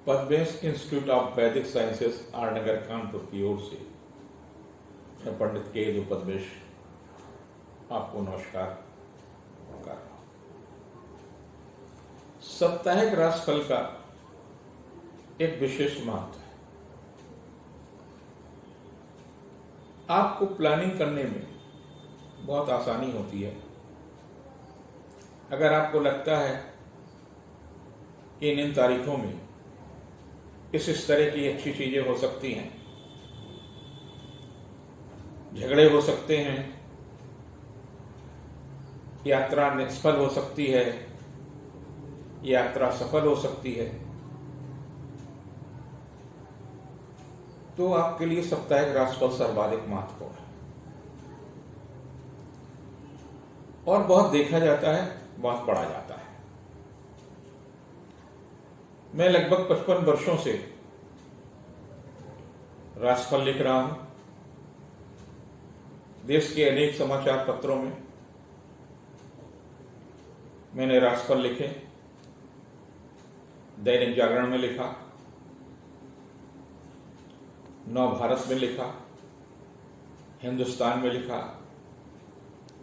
Padmesh institute of वैदिक sciences आरनगर Kanpur की ओर से मैं पंडित के पद्मेश आपको नमस्कार कर रहा हूं। साप्ताहिक राशिफल का एक विशेष महत्व है। आपको प्लानिंग करने में बहुत आसानी होती है। अगर आपको लगता है कि इन तारीखों में इस तरह की अच्छी चीजें हो सकती हैं, झगड़े हो सकते हैं, यात्रा निष्फल हो सकती है, यात्रा सफल हो सकती है, तो आपके लिए साप्ताहिक राशिफल सर्वाधिक महत्वपूर्ण है और बहुत देखा जाता है, बहुत पढ़ा जाता है। मैं लगभग 55 वर्षों से राशिफल लिख रहा हूं। देश के अनेक समाचार पत्रों में मैंने राशिफल लिखे। दैनिक जागरण में लिखा, नव भारत में लिखा, हिंदुस्तान में लिखा,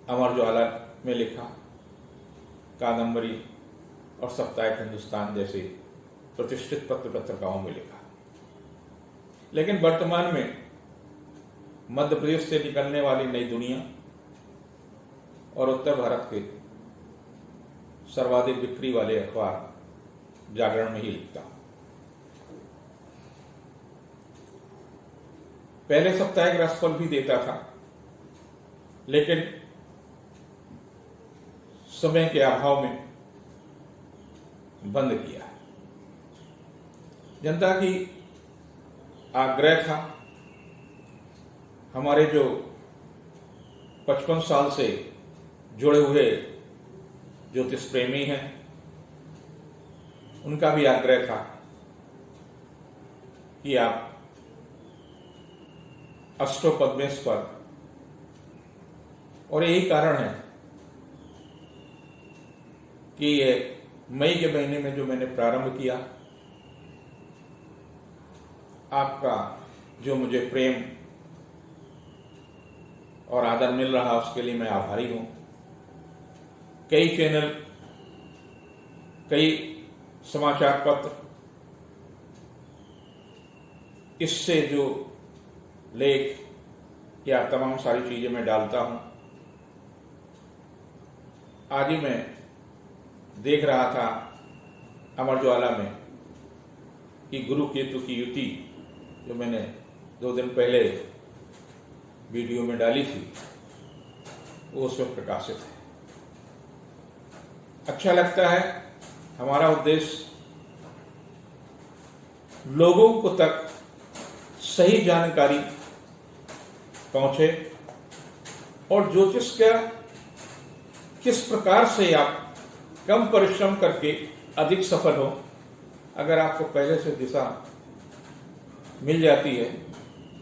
अमर उजाला में लिखा, कादम्बरी और साप्ताहिक हिंदुस्तान जैसे प्रतिष्ठित पत्रिकाओं में लिखा। लेकिन वर्तमान में मध्य प्रदेश से निकलने वाली नई दुनिया और उत्तर भारत के सर्वाधिक बिक्री वाले अखबार जागरण में ही लिखता हूं। पहले साप्ताहिक राशिफल भी देता था, लेकिन समय के अभाव में बंद किया। जनता की आग्रह था। हमारे जो 55 साल से जुड़े हुए ज्योतिष प्रेमी हैं, उनका भी आग्रह था कि आप अष्टो पद्मेश पर, और यही कारण है कि ये मई के महीने में जो मैंने प्रारंभ किया, आपका जो मुझे प्रेम और आदर मिल रहा उसके लिए मैं आभारी हूं। कई चैनल, कई समाचार पत्र इससे जो लेख या तमाम सारी चीजें मैं डालता हूं। आज ही मैं देख रहा था अमर उजाला में कि गुरु केतु की युति जो मैंने 2 दिन पहले वीडियो में डाली थी, वो उसमें प्रकाशित है। अच्छा लगता है। हमारा उद्देश्य लोगों को तक सही जानकारी पहुंचे और ज्योतिष का किस प्रकार से आप कम परिश्रम करके अधिक सफल हो। अगर आपको पहले से दिशा मिल जाती है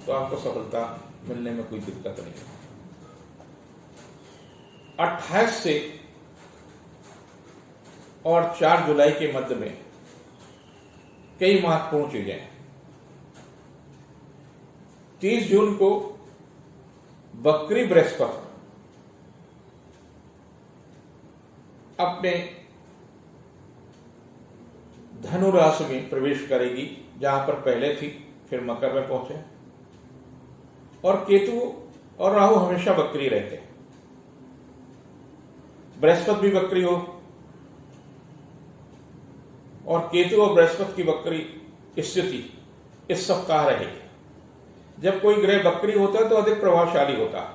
तो आपको सफलता मिलने में कोई दिक्कत नहीं है। 28 से और 4 जुलाई के मध्य में कई महत्वपूर्ण चीजें हैं। 30 जून को बकरी बृहस्पति अपने धनु राशि में प्रवेश करेगी, जहां पर पहले थी, फिर मकर में पहुंचे। और केतु और राहु हमेशा बकरी रहते हैं। बृहस्पति भी बकरी हो और केतु और बृहस्पति की बकरी स्थिति इस सप्ताह रहेगी। जब कोई ग्रह बकरी होता है तो अधिक प्रभावशाली होता है।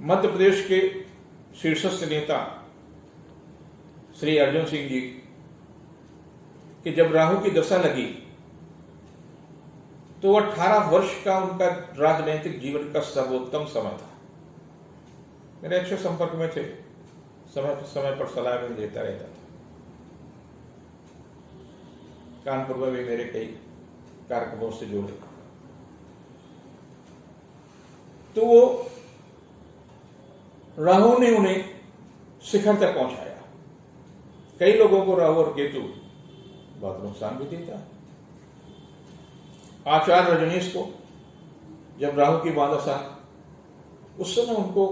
मध्य प्रदेश के शीर्षस्थ नेता श्री अर्जुन सिंह जी कि जब राहु की दशा लगी तो 18 वर्ष का उनका राजनीतिक जीवन का सर्वोत्तम समय था। मेरे अच्छे संपर्क में थे, समय पर सलाह भी देता रहता था। कानपुर में भी मेरे कई कार्यक्रमों से जुड़े। तो वो राहु ने उन्हें शिखर तक पहुंचाया। कई लोगों को राहु और केतु बहुत नुकसान भी देता है। आचार्य रजनीश को जब राहु की द्वादश आई, उस समय उनको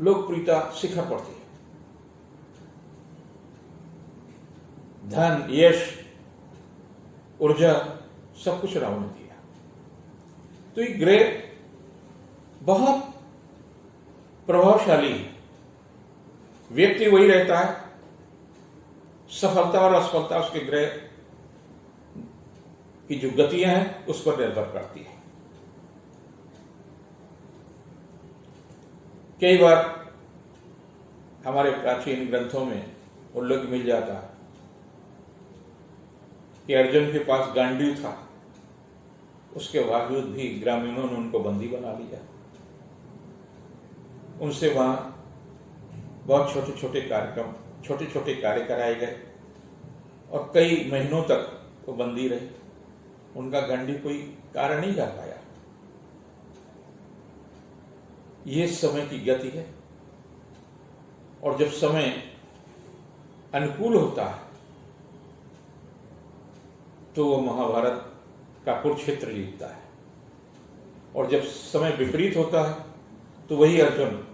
लोकप्रियता शिखर पर थी। धन, यश, ऊर्जा सब कुछ राहु ने दिया। तो ये ग्रह बहुत प्रभावशाली है। व्यक्ति वही रहता है, सफलता और असफलता उसके ग्रह की जो गतियां हैं उस पर निर्भर करती है। कई बार हमारे प्राचीन ग्रंथों में उल्लेख मिल जाता है कि अर्जुन के पास गांडीव था, उसके बावजूद भी ग्रामीणों ने उनको बंदी बना लिया। उनसे वहां बहुत छोटे छोटे कार्यक्रम, छोटे छोटे कार्य कराए गए और कई महीनों तक वो बंदी रहे। उनका गांडीव कोई कार्य नहीं कर पाया। ये समय की गति है, और जब समय अनुकूल होता है तो वो महाभारत का कुरुक्षेत्र जीतता है, और जब समय विपरीत होता है तो वही अर्जुन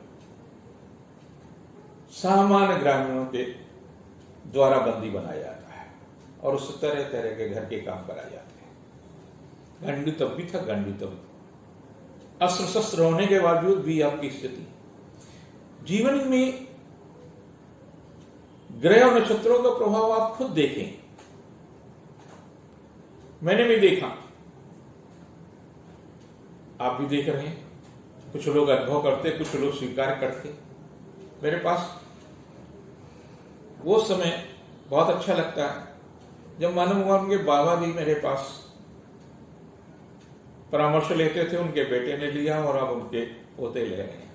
सामान्य ग्रामीणों के द्वारा बंदी बनाया जाता है और उससे तरह तरह के घर के काम कराए जाते हैं। गांडीव तब भी था, गांडीव तब अस्त्र शस्त्र होने के बावजूद भी आपकी स्थिति। जीवन में ग्रह और नक्षत्रों का प्रभाव आप खुद देखें। मैंने भी देखा, आप भी देख रहे हैं। कुछ लोग अनुभव करते, कुछ लोग स्वीकार करते। मेरे पास वो समय बहुत अच्छा लगता है जब मानो भगवान के बाबा जी मेरे पास परामर्श लेते थे, उनके बेटे ने लिया और अब उनके पोते ले रहे हैं।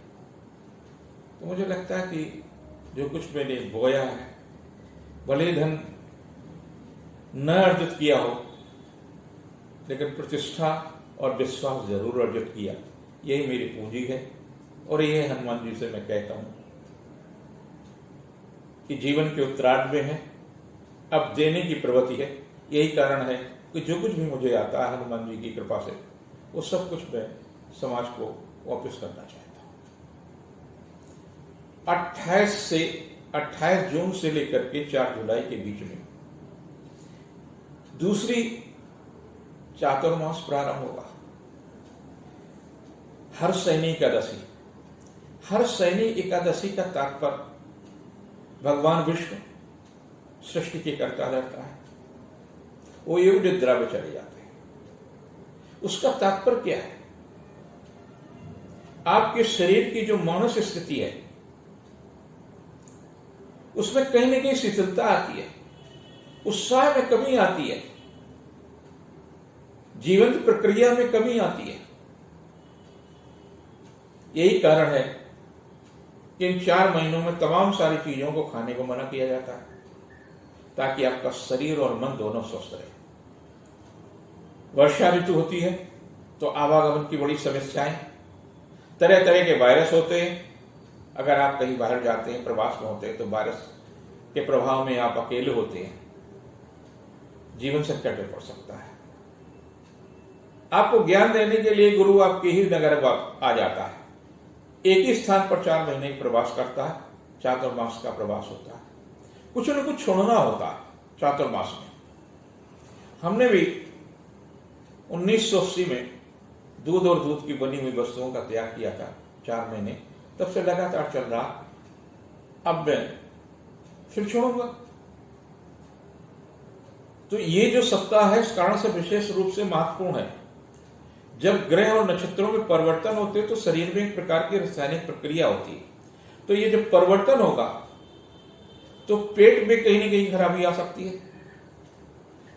तो मुझे लगता है कि जो कुछ मैंने बोया है, भले धन न अर्जित किया हो, लेकिन प्रतिष्ठा और विश्वास जरूर अर्जित किया। यही मेरी पूंजी है, और यही हनुमान जी से मैं कहता हूं कि जीवन के उत्तरार्ध में है, अब देने की प्रवृत्ति है। यही कारण है कि जो कुछ भी मुझे आता है हनुमान जी की कृपा से, वो सब कुछ मैं समाज को वापस करना चाहता हूं। 28 जून से लेकर के 4 जुलाई के बीच में दूसरी चातुर्मास प्रारंभ होगा। हर्षैनी एकादशी। हर्षैनी एकादशी का तात्पर्य भगवान विष्णु सृष्टि के कर्ता रहता है, वो योग निद्रा में चले जाते हैं। उसका तात्पर्य क्या है? आपके शरीर की जो मानसिक स्थिति है उसमें कहीं ना कहीं शिथिलता आती है, उत्साह में कमी आती है, जीवंत प्रक्रिया में कमी आती है। यही कारण है कि इन 4 महीनों में तमाम सारी चीजों को खाने को मना किया जाता है, ताकि आपका शरीर और मन दोनों स्वस्थ रहे। वर्षा ऋतु होती है तो आवागमन की बड़ी समस्याएं, तरह तरह के वायरस होते हैं। अगर आप कहीं बाहर जाते हैं, प्रवास में होते हैं, तो वायरस के प्रभाव में आप अकेले होते हैं, जीवन संकट में पड़ सकता है। आपको ज्ञान देने के लिए गुरु आपके ही नगर आ जाता है, एक ही स्थान पर 4 महीने प्रवास करता है। चातुर्मास का प्रवास होता है, कुछ न कुछ छोड़ना होता है चातुर्मास में। हमने भी 1980 में दूध और दूध की बनी हुई वस्तुओं का त्याग किया था 4 महीने, तब से लगातार चल रहा। अब मैं फिर छोड़ूंगा। तो ये जो सप्ताह है इस कारण से विशेष रूप से महत्वपूर्ण है। जब ग्रह और नक्षत्रों में परिवर्तन होते हैं तो शरीर में एक प्रकार की रासायनिक प्रक्रिया होती है। तो ये जब परिवर्तन होगा तो पेट में कहीं न कहीं खराबी आ सकती है,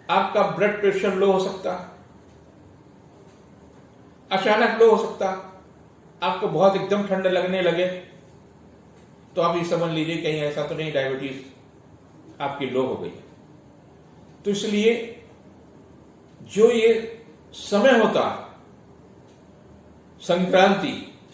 आपका ब्लड प्रेशर लो हो सकता है, अचानक लो हो सकता है, आपको बहुत एकदम ठंड लगने लगे तो आप ये समझ लीजिए कहीं ऐसा तो नहीं डायबिटीज आपकी लो हो गई। तो इसलिए जो ये समय होता है संक्रांति,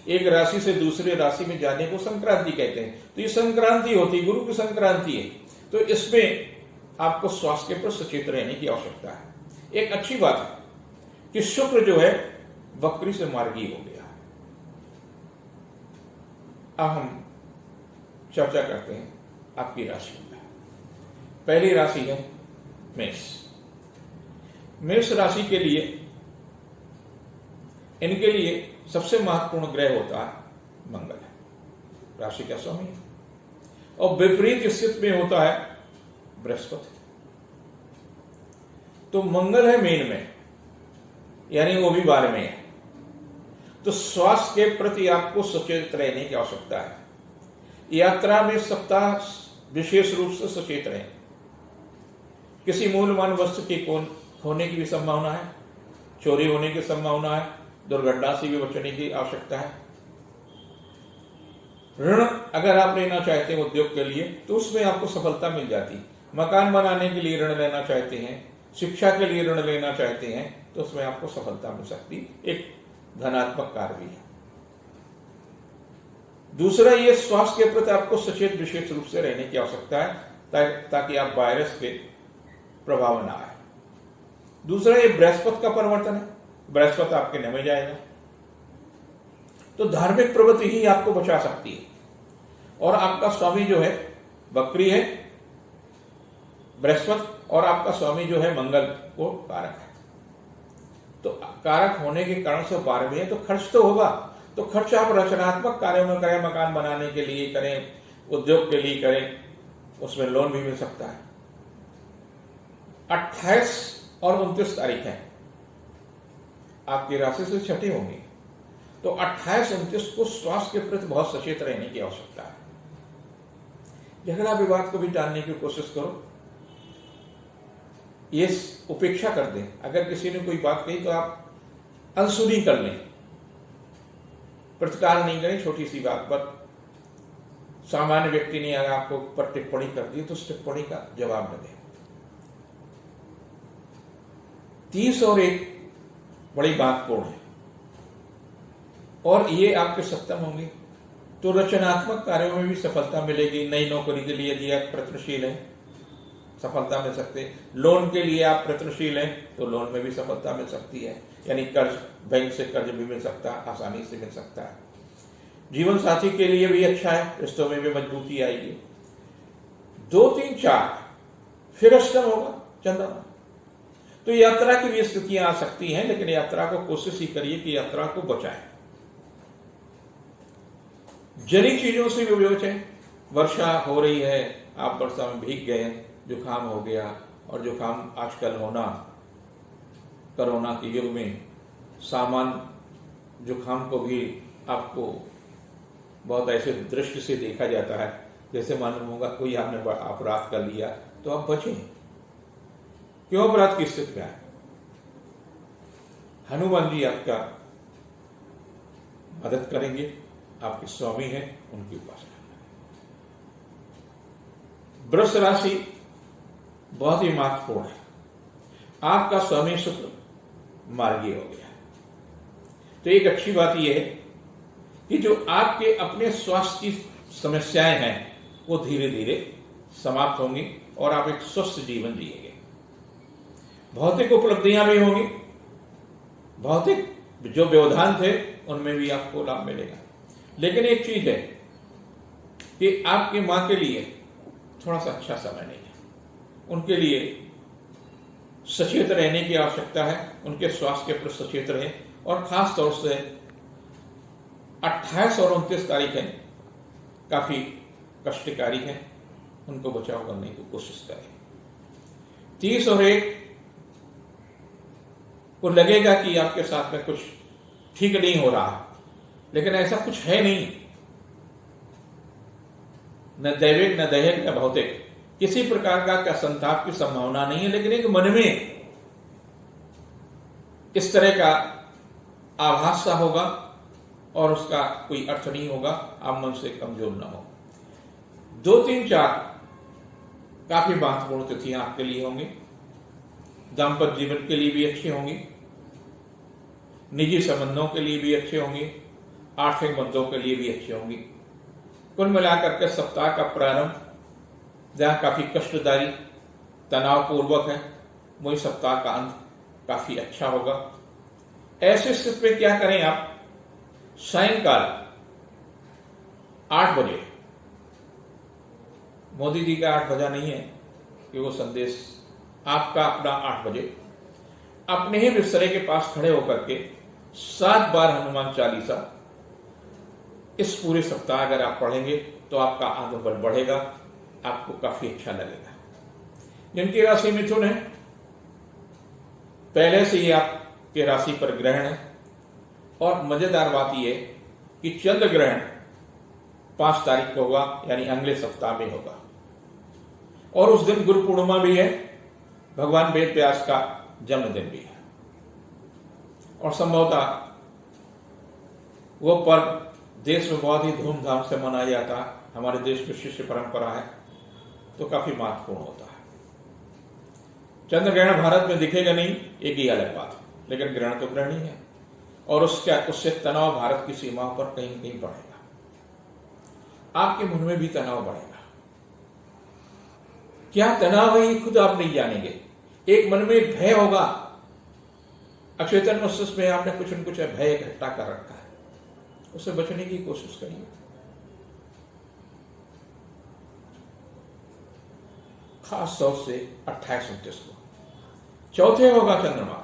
एक राशि से दूसरे राशि में जाने को संक्रांति कहते हैं। तो ये संक्रांति होती, गुरु की संक्रांति है। तो इसमें आपको स्वास्थ्य के प्रति सचेत रहने की आवश्यकता है। एक अच्छी बात है कि शुक्र जो है वक्री से मार्गी हो गया। अब हम चर्चा करते हैं आपकी राशि में। पहली राशि है मेष। मेष राशि के लिए, इनके लिए सबसे महत्वपूर्ण ग्रह होता है मंगल है, राशि का स्वामी है। और विपरीत स्थिति में होता है बृहस्पति। तो मंगल है मीन में, यानी वो भी 12 में है। तो स्वास्थ्य के प्रति आपको सचेत रहने की आवश्यकता है। यात्रा में सप्ताह विशेष रूप से सचेत रहें। किसी मूल्यवान वस्तु के होने की भी संभावना है, चोरी होने की संभावना है, दुर्घटना से भी बचने की आवश्यकता है। ऋण अगर आप लेना चाहते हैं उद्योग के लिए तो उसमें आपको सफलता मिल जाती। मकान बनाने के लिए ऋण लेना चाहते हैं, शिक्षा के लिए ऋण लेना चाहते हैं तो उसमें आपको सफलता मिल सकती। एक धनात्मक कार्य भी है। दूसरा, ये स्वास्थ्य के प्रति आपको सचेत विशेष रूप से रहने की आवश्यकता है ताकि आप वायरस के प्रभाव ना आए। दूसरा, ये बृहस्पति का परिवर्तन है, बृहस्पति आपके नमे जाएगा। तो धार्मिक प्रवृत्ति ही आपको बचा सकती है। और आपका स्वामी जो है वक्री है बृहस्पति, और आपका स्वामी जो है मंगल को कारक है। तो कारक होने के कारण से 12वें है, तो खर्च तो होगा। तो खर्च आप रचनात्मक कार्यों में करें, मकान बनाने के लिए करें, उद्योग के लिए करें, उसमें लोन भी मिल सकता है। 28 और 29 तारीख है, आपकी राशि से छठी होंगी। तो 28-29 को स्वास्थ्य के प्रति बहुत सचेत रहने की आवश्यकता है। झगड़ा विवाद को भी टालने की कोशिश करो, ये उपेक्षा कर दें। अगर किसी ने कोई बात कही तो आप अनसुनी कर लें, प्रतिकार नहीं करें। छोटी सी बात पर सामान्य व्यक्ति ने अगर आपको पर टिप्पणी कर दी तो उस टिप्पणी का जवाब न दें। 30 और 1 बड़ी महत्वपूर्ण है, और ये आपके सप्तम होंगे। तो रचनात्मक कार्यों में भी सफलता मिलेगी। नई नौकरी के लिए यदि आप प्रयत्नशील हैं, सफलता मिल सकते हैं। लोन के लिए आप प्रयत्नशील हैं तो लोन में भी सफलता मिल सकती है, यानी कर्ज, बैंक से कर्ज भी मिल सकता है, आसानी से मिल सकता है। जीवन साथी के लिए भी अच्छा है, रिश्तों में भी मजबूती आएगी। 2, 3, 4 फिर अष्टम होगा चंद्रमा। तो यात्रा की भी स्थितियां आ सकती हैं, लेकिन यात्रा को कोशिश ही करिए कि यात्रा को बचाएं। जली चीजों से भी बचें। वर्षा हो रही है, आप वर्षा में भीग गए, जुकाम हो गया, और जुकाम आजकल होना कोरोना के युग में, सामान्य जुकाम को भी आपको बहुत ऐसे दृष्टि से देखा जाता है जैसे मालूम होगा कोई आपने अपराध कर लिया। तो आप बचें। क्यों अपराध की स्थिति में है? हनुमान जी आपका मदद करेंगे, आपके स्वामी हैं, उनकी उपासना। वृष राशि बहुत ही महत्वपूर्ण है। आपका स्वामी शुक्र मार्गी हो गया। तो एक अच्छी बात यह है कि जो आपके अपने स्वास्थ्य की समस्याएं हैं वो धीरे धीरे समाप्त होंगी और आप एक स्वस्थ जीवन जिएंगे। भौतिक उपलब्धियां भी होंगी, भौतिक जो व्यवधान थे उनमें भी आपको लाभ मिलेगा। लेकिन एक चीज है कि आपकी मां के लिए थोड़ा सा अच्छा समय नहीं है। उनके लिए सचेत रहने की आवश्यकता है। उनके स्वास्थ्य के प्रति सचेत रहें, और खास तौर से 28 और 29 तारीख है, काफी कष्टकारी है, उनको बचाव करने की कोशिश करें। 30 और 1 को लगेगा कि आपके साथ में कुछ ठीक नहीं हो रहा, लेकिन ऐसा कुछ है नहीं। न दैविक, न दैहिक, न भौतिक, किसी प्रकार का संताप की संभावना नहीं है। लेकिन एक मन में इस तरह का आभास सा होगा और उसका कोई अर्थ नहीं होगा। आप मन से कमजोर ना हो। 2, 3, 4 काफी महत्वपूर्ण तिथियां आपके लिए होंगी। दाम्पत्य जीवन के लिए भी अच्छी होंगी, निजी संबंधों के लिए भी अच्छे होंगे, आर्थिक मुद्दों के लिए भी अच्छी होंगी। कुल मिलाकर के सप्ताह का प्रारंभ जहां काफी कष्टदायी तनावपूर्वक है, वही सप्ताह का अंत काफी अच्छा होगा। ऐसे स्थिति में क्या करें आप, सायंकाल 8 बजे, मोदी जी का 8 बजा नहीं है कि वो संदेश, आपका अपना 8 बजे अपने ही बिस्तरे के पास खड़े होकर के 7 बार हनुमान चालीसा इस पूरे सप्ताह अगर आप पढ़ेंगे तो आपका आत्मबल बढ़ेगा, आपको काफी अच्छा लगेगा। जिनकी राशि मिथुन है, पहले से ही आपके राशि पर ग्रहण है, और मजेदार बात यह कि चंद्र ग्रहण 5 तारीख को होगा, यानी अगले सप्ताह में होगा, और उस दिन गुरु पूर्णिमा भी है, भगवान वेद व्यास का जन्मदिन भी है, और संभवतः वो पर्व देश में बहुत ही धूमधाम से मनाया जाता है। हमारे देश में शिष्य परंपरा है, तो काफी महत्वपूर्ण होता है। चंद्र ग्रहण भारत में दिखेगा नहीं, एक ही अलग बात है, लेकिन ग्रहण तो ग्रहण ही है, और उससे तनाव भारत की सीमाओं पर कहीं न कहीं बढ़ेगा, आपके मन में भी तनाव बढ़ेगा। क्या तनाव है ये खुद आप नहीं जानेंगे। एक मन में एक भय होगा, अचेतन मस्तिष्क में आपने कुछ न कुछ भय इकट्ठा कर रखा है, उससे बचने की कोशिश करिए। खास तौर से 28-29 को चौथे होगा चंद्रमा,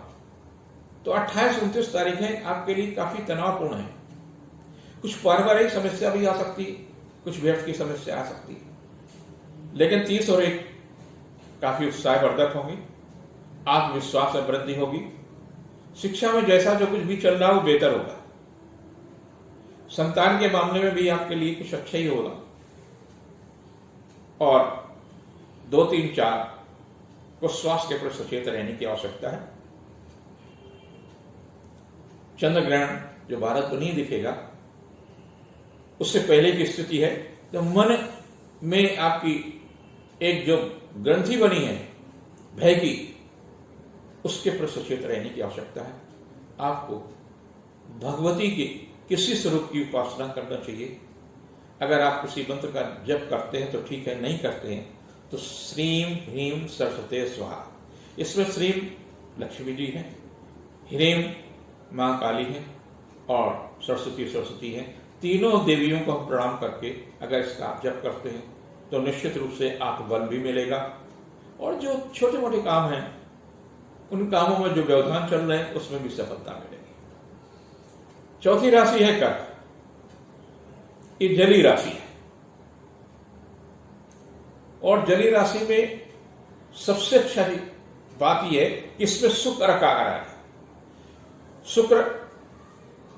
तो 28-29 तारीखें आपके लिए काफी तनावपूर्ण है। कुछ पारिवारिक समस्या भी आ सकती, कुछ व्यर्थ की समस्या आ सकती, लेकिन 30 और 1 काफी उत्साहवर्धक होंगी, आत्मविश्वास में वृद्धि होगी, शिक्षा में जैसा जो कुछ भी चल रहा हो बेहतर होगा, संतान के मामले में भी आपके लिए कुछ अच्छा ही होगा, और 2, 3, 4 को स्वास्थ्य के प्रति सचेत रहने की आवश्यकता है। चंद्र ग्रहण जो भारत को नहीं दिखेगा, उससे पहले की स्थिति है, तो मन में आपकी एक जो ग्रंथि बनी है भय की, उसके प्रति सचेत रहने की आवश्यकता है। आपको भगवती के किसी स्वरूप की उपासना करना चाहिए। अगर आप किसी मंत्र का जप करते हैं तो ठीक है, नहीं करते हैं तो श्रीम ह्रीम सरस्वती स्वाहा, इसमें श्रीम लक्ष्मी जी हैं, ह्रीम मां काली हैं, और सरस्वती है। तीनों देवियों को हम प्रणाम करके अगर इसका आप जप करते हैं तो निश्चित रूप से आत्मबल भी मिलेगा, और जो छोटे मोटे काम हैं उन कामों में जो व्यवधान चल रहे हैं उसमें भी सफलता मिलेगी। चौथी राशि है कर्क, ये जली राशि है, और जली राशि में सबसे अच्छा बात यह है कि इसमें शुक्र का आ रहा है। शुक्र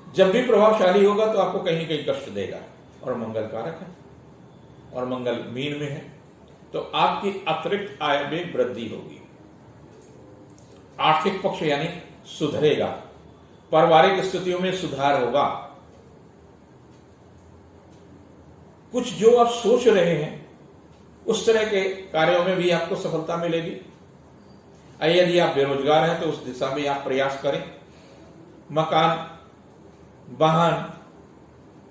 जब भी प्रभावशाली होगा तो आपको कहीं न कहीं कष्ट देगा, और मंगल कारक है, और मंगल मीन में है, तो आपकी अतिरिक्त आय में वृद्धि होगी, आर्थिक पक्ष यानी सुधरेगा, पारिवारिक स्थितियों में सुधार होगा, कुछ जो आप सोच रहे हैं उस तरह के कार्यों में भी आपको सफलता मिलेगी। यदि आप बेरोजगार हैं तो उस दिशा में आप प्रयास करें। मकान, वाहन,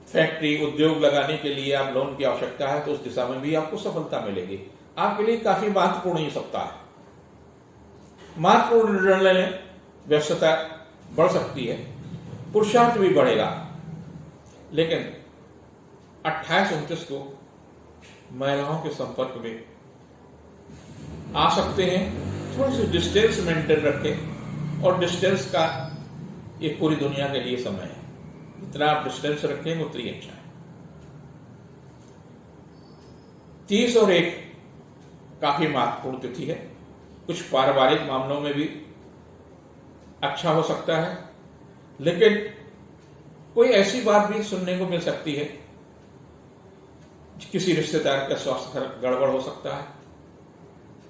फैक्ट्री, उद्योग लगाने के लिए आप लोन की आवश्यकता है तो उस दिशा में भी आपको सफलता मिलेगी। आपके लिए काफी महत्वपूर्ण ये सप्ताह है। महत्वपूर्ण निर्णय लेने, व्यस्तता बढ़ सकती है, पुरुषार्थ भी बढ़ेगा, लेकिन 28-29 को महिलाओं के संपर्क में आ सकते हैं। थोड़ी सी डिस्टेंस मेंटेन रखें, और डिस्टेंस का ये पूरी दुनिया के लिए समय है, जितना आप डिस्टेंस रखेंगे उतनी अच्छा है। 30 और 1 काफी महत्वपूर्ण तिथि है, कुछ पारिवारिक मामलों में भी अच्छा हो सकता है, लेकिन कोई ऐसी बात भी सुनने को मिल सकती है, किसी रिश्तेदार का स्वास्थ्य गड़बड़ हो सकता है,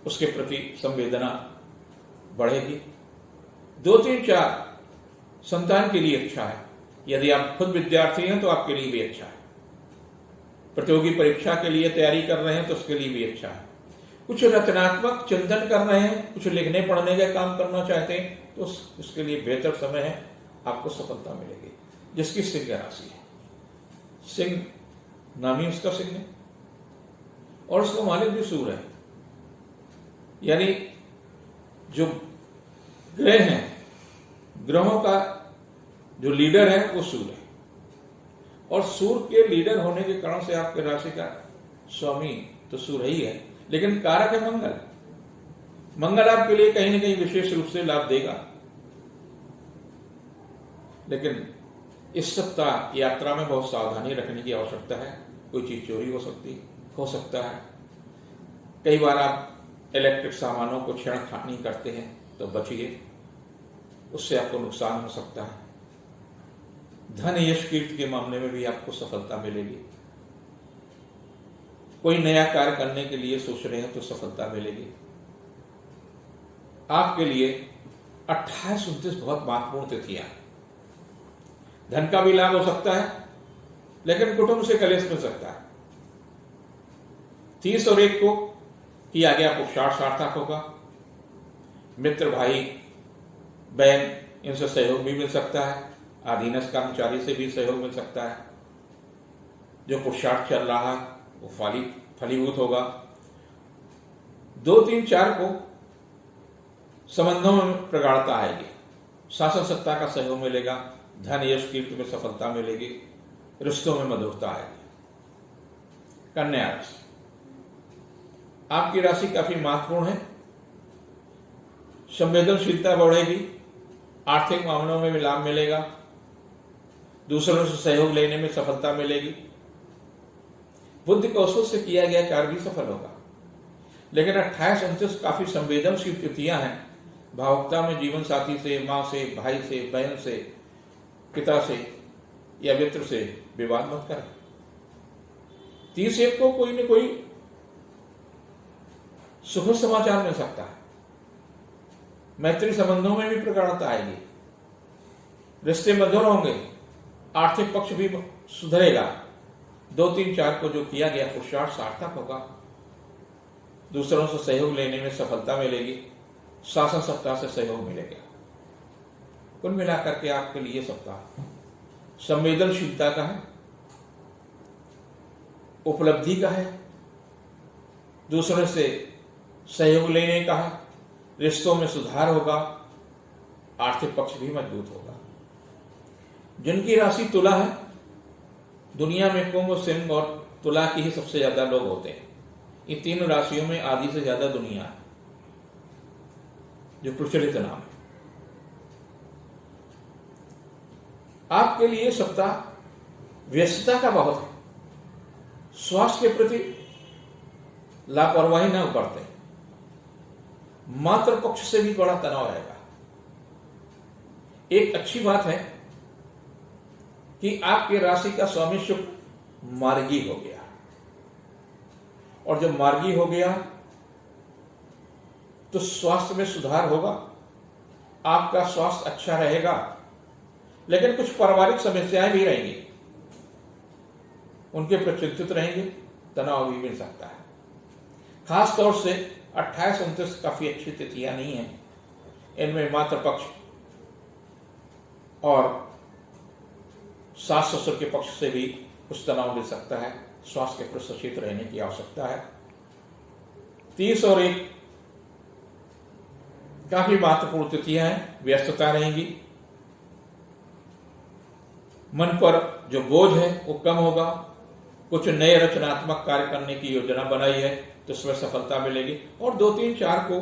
उसके प्रति संवेदना बढ़ेगी। 2, 3, 4 संतान के लिए अच्छा है। यदि आप खुद विद्यार्थी हैं तो आपके लिए भी अच्छा है। प्रतियोगी परीक्षा के लिए तैयारी कर रहे हैं तो उसके लिए भी अच्छा है। कुछ रचनात्मक चिंतन कर रहे हैं, कुछ लिखने पढ़ने का काम करना चाहते हैं तो उसके लिए बेहतर समय है, आपको सफलता मिलेगी। जिसकी सिंह राशि है, सिंह नाम ही उसका सिंह है और उसका मालिक भी सूर्य है। यानी जो ग्रह हैं, ग्रहों का जो लीडर है वो सूर्य है और सूर्य के लीडर होने के कारण से आपके राशि का स्वामी तो सूर्य ही है, लेकिन कारक है मंगल। मंगल आपके लिए कहीं ना कहीं विशेष रूप से लाभ देगा, लेकिन इस सप्ताह यात्रा में बहुत सावधानी रखने की आवश्यकता है। कोई चीज चोरी हो सकता है। कई बार आप इलेक्ट्रिक सामानों को छेड़खानी करते हैं तो बचिए, उससे आपको नुकसान हो सकता है। धन यश कीर्ति के मामले में भी आपको सफलता मिलेगी। कोई नया कार्य करने के लिए सोच रहे हैं तो सफलता मिलेगी। आपके लिए 28-29 बहुत महत्वपूर्ण तिथियां। धन का भी लाभ हो सकता है, लेकिन कुटुंब से कलेश मिल सकता है। 30 और 1 को किया गया पुरुषार्थ सार्थक होगा। मित्र, भाई, बहन, इनसे सहयोग भी मिल सकता है। अधीनस्थ कर्मचारी से भी सहयोग मिल सकता है। जो पुरुषार्थ चल रहा है वो फलीभूत होगा। 2, 3, 4 को संबंधों में प्रगाढ़ता आएगी। शासन सत्ता का सहयोग मिलेगा। धन यश कीर्ति में सफलता मिलेगी। रिश्तों में मधुरता आएगी। कन्या राशि, आपकी राशि काफी महत्वपूर्ण है। संवेदनशीलता बढ़ेगी। आर्थिक मामलों में भी लाभ मिलेगा। दूसरों से सहयोग लेने में सफलता मिलेगी। बुद्धि कौशल से किया गया कार्य भी सफल होगा। लेकिन 28-29 काफी संवेदनशील तिथियां हैं। भावुकता में जीवन साथी से, मां से, भाई से, बहन से, पिता से या मित्र से विवाद मत करें। 30 को कोई न कोई सुखद समाचार मिल सकता है। मैत्री संबंधों में भी प्रगाढ़ता आएगी। रिश्ते मधुर होंगे। आर्थिक पक्ष भी सुधरेगा। 2, 3, 4 को जो किया गया पुरुषार्थ सार्थक होगा। दूसरों से सहयोग लेने में सफलता मिलेगी। शासन सत्ता से सहयोग मिलेगा। कुल मिलाकर के आपके लिए सप्ताह संवेदनशीलता का है, उपलब्धि का है, दूसरों से सहयोग लेने का है, रिश्तों में सुधार होगा, आर्थिक पक्ष भी मजबूत होगा। जिनकी राशि तुला है, दुनिया में कुंभ, सिंह और तुला की ही सबसे ज्यादा लोग होते हैं। इन 3 राशियों में आधी से ज्यादा दुनिया है, जो प्रचलित नाम है। आपके लिए सप्ताह व्यस्तता का बहुत है। स्वास्थ्य के प्रति लापरवाही न बरतें। मातृ पक्ष से भी बड़ा तनाव रहेगा। एक अच्छी बात है कि आपकी राशि का स्वामी शुक्र मार्गी हो गया, और जब मार्गी हो गया तो स्वास्थ्य में सुधार होगा। आपका स्वास्थ्य अच्छा रहेगा, लेकिन कुछ पारिवारिक समस्याएं भी रहेंगी, उनके प्रति चिंतित रहेंगे। तनाव भी मिल सकता है। खास तौर से 28-29 काफी अच्छी तिथियां नहीं है। इनमें मातृ पक्ष और सास ससुर के पक्ष से भी कुछ तनाव मिल सकता है। स्वास्थ्य के प्रति सचेत रहने की आवश्यकता है। 30 और 1 काफी महत्वपूर्ण तिथियां हैं। व्यस्तता रहेंगी। मन पर जो बोझ है वो कम होगा। कुछ नए रचनात्मक कार्य करने की योजना बनाई है तो उसमें सफलता मिलेगी। और 2, 3, 4 को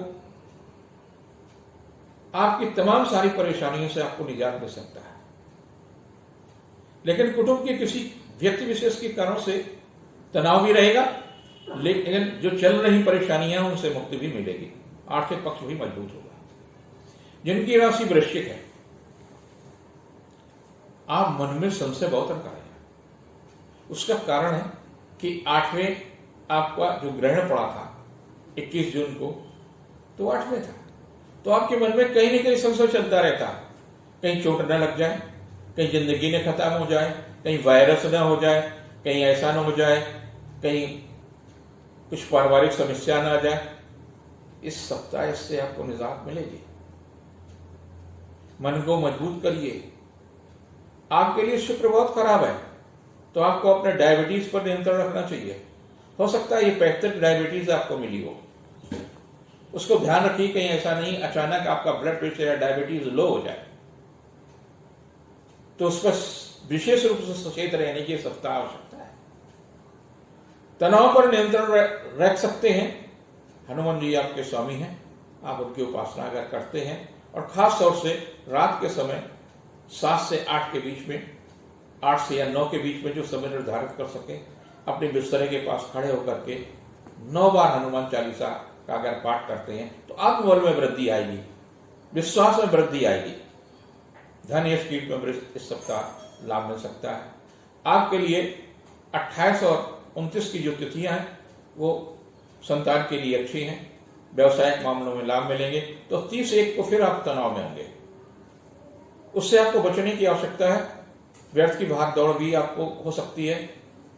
आपकी तमाम सारी परेशानियों से आपको निजात मिल सकता है। लेकिन कुटुंब के किसी व्यक्ति विशेष के कारण से तनाव भी रहेगा, लेकिन जो चल रही परेशानियां उनसे मुक्ति भी मिलेगी। आर्थिक पक्ष भी मजबूत होगा। जिनकी राशि वृश्चिक है, आप मन में संशय बहुत रखा है। उसका कारण है कि 8वें आपका जो ग्रहण पड़ा था 21 जून को, तो 8वें था, तो आपके मन में कहीं न कहीं संशय चलता रहता है। कहीं चोट न लग जाए, कहीं जिंदगी न खत्म हो जाए, कहीं वायरस न हो जाए, कहीं ऐसा न हो जाए, कहीं कुछ पारिवारिक समस्या न आ जाए। इस सप्ताह इससे आपको निजात मिलेगी। मन को मजबूत करिए। आपके लिए शुक्र बहुत खराब है। तो आपको अपने डायबिटीज पर नियंत्रण रखना चाहिए। हो सकता है ये पैतृक डायबिटीज आपको मिली हो, उसको ध्यान रखिए कहीं ऐसा नहीं अचानक आपका ब्लड प्रेशर या डायबिटीज लो हो जाए, तो उस पर विशेष रूप से सचेत रहने की सख्त आवश्यकता है। तनाव पर नियंत्रण रख सकते हैं, हनुमान जी आपके स्वामी हैं, आप उनकी उपासना अगर करते हैं और खास तौर से रात के समय 7 से 8 के बीच में, 8 से या 9 के बीच में जो समय निर्धारित कर सके, अपने बिस्तरे के पास खड़े होकर के 9 बार हनुमान चालीसा का अगर पाठ करते हैं तो आत्मबल में वृद्धि आएगी, विश्वास में वृद्धि आएगी, धन यश कीर्ति में इस सप्ताह लाभ मिल सकता है। आपके लिए 28 और 29 की जो तिथियां हैं वो संतान के लिए अच्छी हैं, व्यवसायिक मामलों में लाभ मिलेंगे। तो 30-1 को फिर आप तनाव में होंगे, उससे आपको बचने की आवश्यकता है। व्यर्थ की भाग दौड़ भी आपको हो सकती है।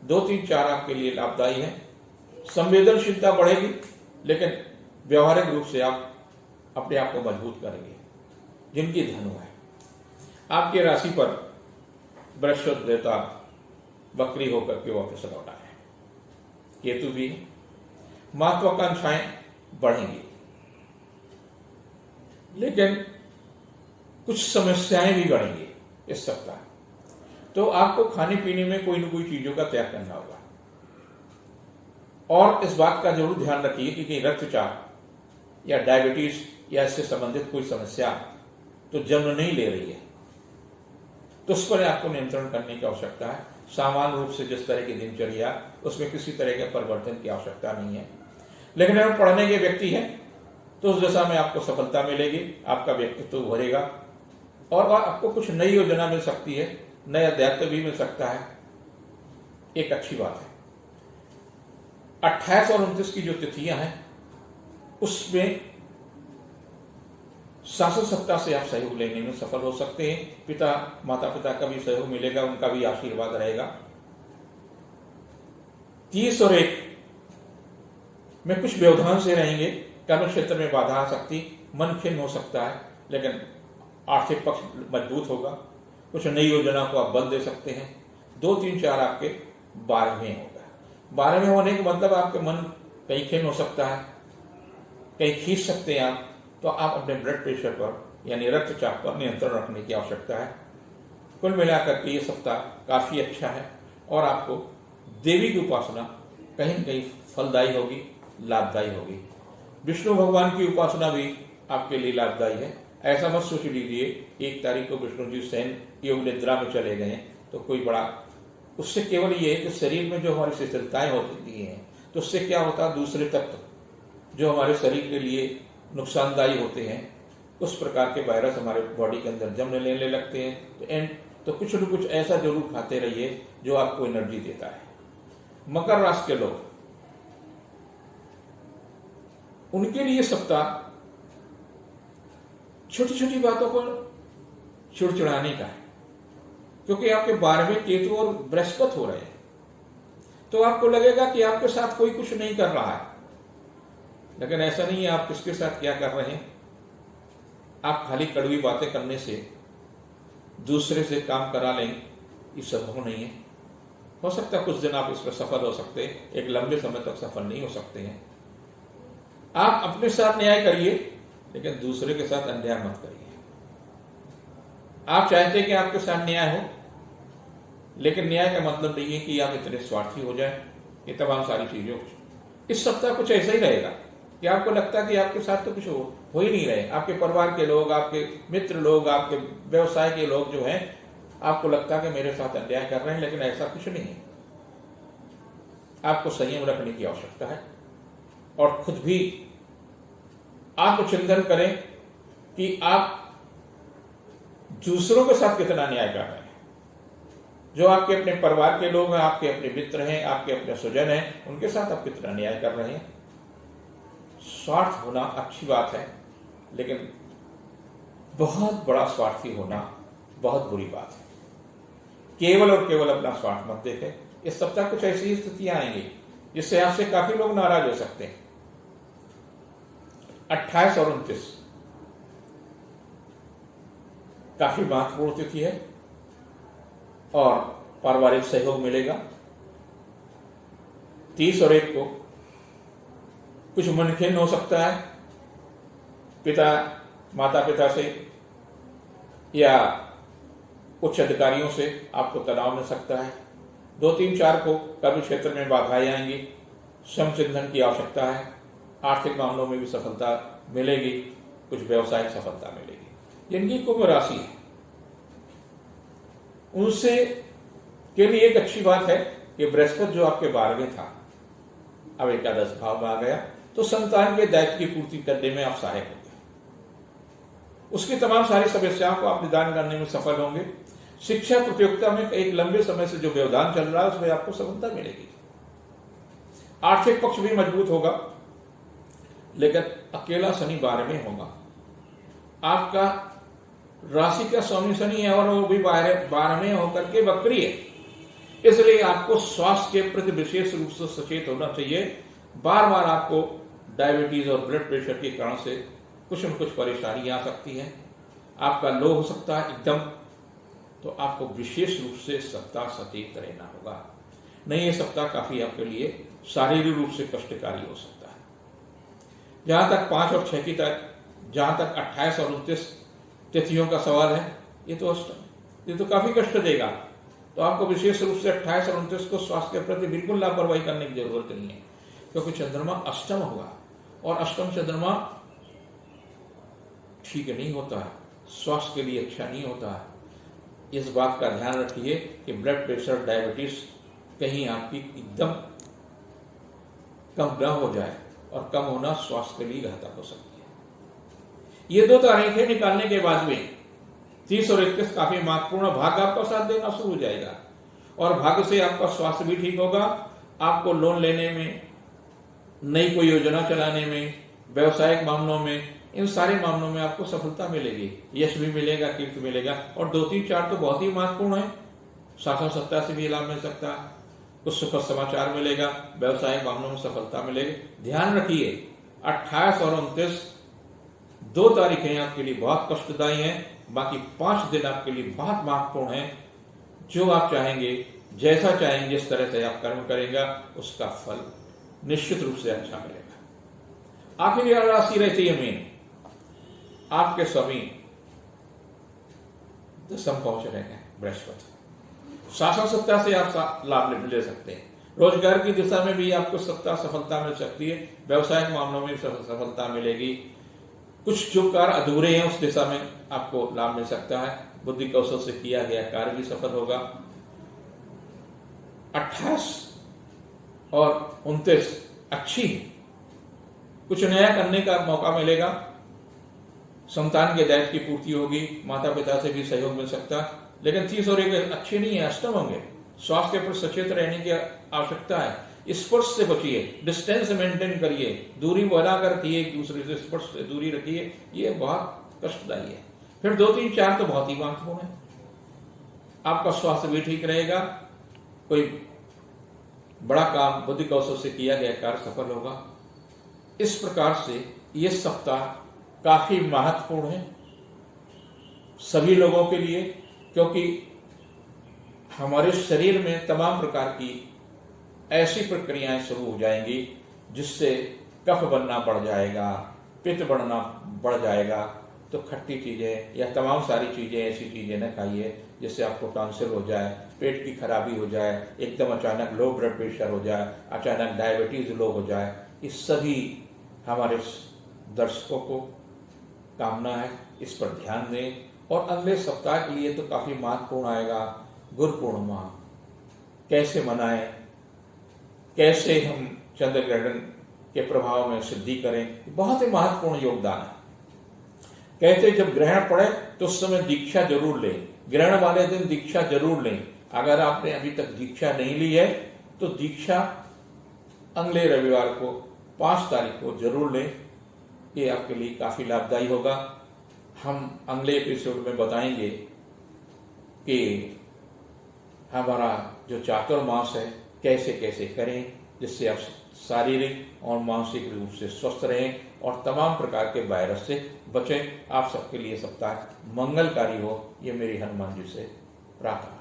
2, 3, 4 आपके लिए लाभदायी है। संवेदनशीलता बढ़ेगी, लेकिन व्यवहारिक रूप से आप अपने आप को मजबूत करेंगे। जिनकी धनु है, आपकी राशि पर बृहस्पति देवता बकरी होकर के वापस लौटा है, केतु भी है, महत्वाकांक्षाएं बढ़ेंगी, लेकिन कुछ समस्याएं भी बढ़ेंगी इस सप्ताह। तो आपको खाने पीने में कोई न कोई चीजों का त्याग करना होगा, और इस बात का जरूर ध्यान रखिए कि कहीं रक्तचाप या डायबिटीज या इससे संबंधित कोई समस्या तो जन्म नहीं ले रही है, तो उस पर आपको नियंत्रण करने की आवश्यकता है। सामान्य रूप से जिस तरह की दिनचर्या, उसमें किसी तरह के परिवर्तन की आवश्यकता नहीं है। लेकिन अगर पढ़ने के व्यक्ति हैं तो उस दशा में आपको सफलता मिलेगी, आपका व्यक्तित्व उभरेगा और आपको कुछ नई योजना मिल सकती है, नया दायित्व भी मिल सकता है। एक अच्छी बात है। 28 और 29 की जो तिथियां हैं उसमें शासन सत्ता से आप सहयोग लेने में सफल हो सकते हैं। माता पिता का भी सहयोग मिलेगा, उनका भी आशीर्वाद रहेगा। 30 और 1 में कुछ व्यवधान से रहेंगे, कर्म क्षेत्र में बाधा आ सकती, मन खिन्न हो सकता है, लेकिन आर्थिक पक्ष मजबूत होगा। कुछ नई योजना को आप बल दे सकते हैं। 2, 3, 4 आपके 12वें होगा। 12वें होने का मतलब आपके मन कहीं खिन्न हो सकता है, कहीं खींच सकते हैं आप, तो आप अपने ब्लड प्रेशर पर यानी रक्तचाप पर नियंत्रण रखने की आवश्यकता है। कुल मिलाकर के ये सप्ताह काफी अच्छा है और आपको देवी की उपासना कहीं न कहीं फलदायी होगी, लाभदायी होगी। विष्णु भगवान की उपासना भी आपके लिए लाभदायी है। ऐसा मत सोच लीजिए 1 तारीख को विष्णु जी शयन योग निद्रा में चले गए तो कोई बड़ा, उससे केवल ये है कि शरीर में जो हमारी शिथिलताएं होती हैं तो उससे क्या होता है, दूसरे तत्व जो हमारे शरीर के लिए नुकसानदायी होते हैं, उस प्रकार के वायरस हमारे बॉडी के अंदर जन्म लेने लगते हैं। तो कुछ न कुछ ऐसा जरूर खाते रहिए जो आपको एनर्जी देता है। मकर राशि के लोग, उनके लिए सप्ताह छोटी छोटी बातों को चिड़चिड़ाने का है, क्योंकि आपके 12वें केतु और बृहस्पति हो रहे हैं, तो आपको लगेगा कि आपके साथ कोई कुछ नहीं कर रहा है, लेकिन ऐसा नहीं है। आप किसके साथ क्या कर रहे हैं। आप खाली कड़वी बातें करने से दूसरे से काम करा लें, ये संभव नहीं है। हो सकता है कुछ दिन आप इसमें सफल हो सकते हैं, एक लंबे समय तक सफल नहीं हो सकते हैं। आप अपने साथ न्याय करिए, लेकिन दूसरे के साथ अन्याय मत करिए। आप चाहते हैं कि आपके साथ न्याय हो, लेकिन न्याय का मतलब नहीं है कि आप इतने स्वार्थी हो जाए। ये तमाम सारी चीजों, इस सप्ताह कुछ ऐसा ही रहेगा कि आपको लगता है कि आपके साथ तो कुछ हो ही नहीं रहे। आपके परिवार के लोग, आपके मित्र लोग, आपके व्यवसाय के लोग जो हैं, आपको लगता है कि मेरे साथ अन्याय कर रहे हैं, लेकिन ऐसा कुछ नहीं है। आपको संयम रखने की आवश्यकता है और खुद भी आत्मचिंतन करें कि आप दूसरों के साथ कितना न्याय कर रहे हैं। जो आपके अपने परिवार के लोग हैं, आपके अपने मित्र हैं, आपके अपने स्वजन हैं, उनके साथ आप कितना न्याय कर रहे हैं। स्वार्थ होना अच्छी बात है, लेकिन बहुत बड़ा स्वार्थी होना बहुत बुरी बात है। केवल और केवल अपना स्वार्थ मत देखें। इस सप्ताह कुछ ऐसी स्थितियां आएंगी जिससे आपसे काफी लोग नाराज हो सकते हैं। 28 और 29 काफी महत्वपूर्ण तिथि है और पारिवारिक सहयोग मिलेगा। 30 और 1 को कुछ मनखिन हो सकता है माता पिता से या उच्च अधिकारियों से, आपको तनाव मिल सकता है। 2, 3, 4 को कर्म क्षेत्र में बाधाएं आएंगी, श्रम चिंतन की आवश्यकता है। आर्थिक मामलों में भी सफलता मिलेगी, कुछ व्यवसायिक सफलता मिलेगी। जिनकी कुंभ राशि है उनसे के लिए एक अच्छी बात है कि बृहस्पति जो आपके 12वें था अब एकादश भाव में आ गया, तो संतान के दायित्व की पूर्ति करने में आप सहायक होंगे। उसकी तमाम सारी समस्याओं को आप निदान करने में सफल होंगे। शिक्षा प्रतियोगिता में एक लंबे समय से जो व्यवधान चल रहा है उसमें आपको सफलता मिलेगी। आर्थिक पक्ष भी मजबूत होगा, लेकिन अकेला शनि 12वें होगा। आपका राशि का स्वामी शनि है और वो भी 12वें होकर के वक्री है, इसलिए आपको स्वास्थ्य के प्रति विशेष रूप से सचेत होना चाहिए। बार बार आपको डायबिटीज और ब्लड प्रेशर के कारण से कुछ न कुछ परेशानी आ सकती है। आपका लो हो सकता है एकदम, तो आपको विशेष रूप से सप्ताह सचेत रहना होगा। नहीं, ये सप्ताह काफी आपके लिए शारीरिक रूप से कष्टकारी हो सकता है। जहां तक 5 और 6 की तक, जहां तक 28 और 29 तिथियों का सवाल है, ये तो काफी कष्ट देगा। तो आपको विशेष रूप से 28 और 29 को स्वास्थ्य के प्रति बिल्कुल लापरवाही करने की जरूरत नहीं है, क्योंकि चंद्रमा अष्टम होगा और अष्टम चंद्रमा ठीक नहीं होता है, स्वास्थ्य के लिए अच्छा नहीं होता है। इस बात का ध्यान रखिए कि ब्लड प्रेशर, डायबिटीज कहीं आपकी एकदम कम न हो जाए, और कम होना स्वास्थ्य के लिए घातक हो सकती है। ये 2 तारीखें निकालने के बाद में 30 और 31 काफी महत्वपूर्ण। भाग्य आपका साथ देना शुरू हो जाएगा और भाग्य से आपका स्वास्थ्य भी ठीक होगा। आपको लोन लेने में, नई कोई योजना चलाने में, व्यवसायिक मामलों में, इन सारे मामलों में आपको सफलता मिलेगी, यश भी मिलेगा, कीर्ति मिलेगा। और 2, 3, 4 तो बहुत ही महत्वपूर्ण है। शासन सत्ता से भी लाभ मिल सकता है, कुछ सुखद समाचार मिलेगा, व्यवसायिक मामलों में सफलता मिलेगी। ध्यान रखिए 28 और 29 2 तारीखें आपके लिए बहुत कष्टदायी हैं, बाकी 5 दिन आपके लिए बहुत महत्वपूर्ण है। जो आप चाहेंगे, जैसा चाहेंगे, जिस तरह से आप कर्म करेंगे, उसका फल निश्चित रूप से अच्छा मिलेगा। आखिरी राशि रहती है मीन। आपके स्वामी दशम पहुंच रहे हैं बृहस्पति। शासन सत्ता से आप लाभ ले सकते हैं। रोजगार की दिशा में भी आपको सफलता मिल सकती है। व्यवसायिक मामलों में सफलता मिलेगी। कुछ जो कार्य अधूरे हैं उस दिशा में आपको लाभ मिल सकता है। बुद्धि कौशल से किया गया कार्य भी सफल होगा। 28 और 29 अच्छी, कुछ नया करने का मौका मिलेगा। संतान के दायित्व की पूर्ति होगी, माता पिता से भी सहयोग मिल सकता है। लेकिन 30 और 1 अच्छे नहीं है, अष्टम होंगे। स्वास्थ्य के प्रति सचेत रहने की आवश्यकता है। स्पर्श से बचिए, डिस्टेंस मेंटेन करिए, दूरी बनाकर रखिए, एक दूसरे से स्पर्श से दूरी रखिए, ये बहुत कष्टदायी है। फिर 2, 3, 4 तो बहुत ही महत्वपूर्ण है। आपका स्वास्थ्य भी ठीक रहेगा। कोई बड़ा काम बुद्धि कौशल से किया गया कार्य सफल होगा। इस प्रकार से ये सप्ताह काफी महत्वपूर्ण है सभी लोगों के लिए, क्योंकि हमारे शरीर में तमाम प्रकार की ऐसी प्रक्रियाएं शुरू हो जाएंगी जिससे कफ बनना बढ़ जाएगा, पित्त बढ़ना बढ़ जाएगा। तो खट्टी चीजें या तमाम सारी चीजें, ऐसी चीजें न खाइए जिससे आपको टॉन्सिल हो जाए, पेट की खराबी हो जाए, एकदम अचानक लो ब्लड प्रेशर हो जाए, अचानक डायबिटीज लो हो जाए। इस सभी हमारे दर्शकों को कामना है, इस पर ध्यान दें। और अगले सप्ताह के लिए तो काफी महत्वपूर्ण आएगा। गुरु पूर्णिमा कैसे मनाएं, कैसे हम चंद्र ग्रहण के प्रभाव में सिद्धि करें, बहुत ही महत्वपूर्ण योगदान है। कहते जब ग्रहण पड़े तो उस समय दीक्षा जरूर लें। ग्रहण वाले दिन दीक्षा जरूर लें। अगर आपने अभी तक दीक्षा नहीं ली है तो दीक्षा अगले रविवार को 5 तारीख को जरूर लें। ये आपके लिए काफी लाभदायी होगा। हम अगले एपिसोड में बताएंगे कि हमारा जो चातुर्मास है कैसे कैसे करें जिससे आप शारीरिक और मानसिक रूप से स्वस्थ रहें और तमाम प्रकार के वायरस से बचें। आप सबके लिए सप्ताह मंगलकारी हो, ये मेरी हनुमान जी से प्रार्थना।